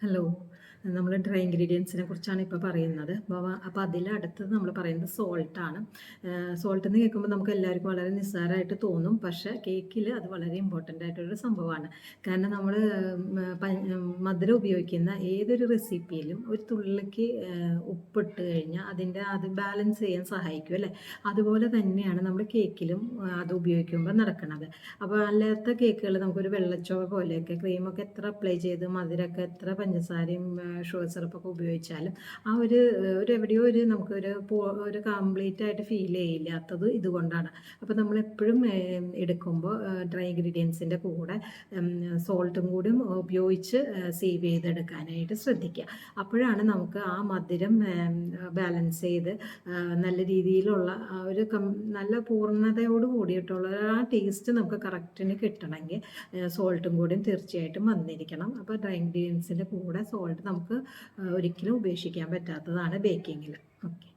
Hello. നമ്മൾ dry ഇൻഗ്രീഡിയൻസിനെ കുറിച്ചാണ് ഇപ്പോൾ പറയുന്നത്. അപ്പോൾ അതിൽ അടുത്തത് നമ്മൾ പറയുന്നത് സോൾട്ടാണ്. സോൾട്ട് എന്ന് കേൾക്കുമ്പോൾ നമുക്ക് എല്ലാവർക്കും വളരെ നിസ്സാരമായിട്ട് തോന്നും. പക്ഷേ കേക്കിൽ അത് വളരെ ഇമ്പോർട്ടൻ്റ് ആയിട്ടൊരു സംഭവമാണ്. കാരണം നമ്മൾ മധുരം ഉപയോഗിക്കുന്ന ഏതൊരു റെസിപ്പിയിലും ഒരു തുള്ളിക്ക് ഉപ്പിട്ട് കഴിഞ്ഞാൽ അത് ബാലൻസ് ചെയ്യാൻ സഹായിക്കും അല്ലേ? അതുപോലെ തന്നെയാണ് നമ്മൾ കേക്കിലും അത് ഉപയോഗിക്കുമ്പോൾ നടക്കുന്നത്. അപ്പോൾ അല്ലാത്ത കേക്കുകൾ നമുക്കൊരു വെള്ളച്ചോവ പോലെയൊക്കെ ക്രീമൊക്കെ എത്ര അപ്ലൈ ചെയ്ത് മധുരമൊക്കെ എത്ര പഞ്ചസാരയും ഷുഗർ സിറപ്പൊക്കെ ഉപയോഗിച്ചാലും ആ ഒരു എവിടെയോ നമുക്കൊരു ഒരു കംപ്ലീറ്റ് ആയിട്ട് ഫീൽ ചെയ്യില്ലാത്തത് ഇതുകൊണ്ടാണ്. അപ്പോൾ നമ്മളെപ്പോഴും എടുക്കുമ്പോൾ ഡ്രൈ ഇൻഗ്രീഡിയൻസിൻ്റെ കൂടെ സോൾട്ടും കൂടി ഉപയോഗിച്ച് സേവ് ചെയ്തെടുക്കാനായിട്ട് ശ്രദ്ധിക്കുക. അപ്പോഴാണ് നമുക്ക് ആ മധുരം ബാലൻസ് ചെയ്ത് നല്ല രീതിയിലുള്ള ഒരു നല്ല പൂർണ്ണതയോട് കൂടിയിട്ടുള്ള ആ ടേസ്റ്റ് നമുക്ക് കറക്റ്റിന് കിട്ടണമെങ്കിൽ സോൾട്ടും കൂടിയും തീർച്ചയായിട്ടും വന്നിരിക്കണം. അപ്പോൾ ഡ്രൈ ഇൻഗ്രീഡിയൻസിൻ്റെ കൂടെ സോൾട്ട് നമുക്ക് ഒരിക്കലും ഉപേക്ഷിക്കാൻ പറ്റാത്തതാണ് ബേക്കിങ്ങിൽ. ഓക്കെ.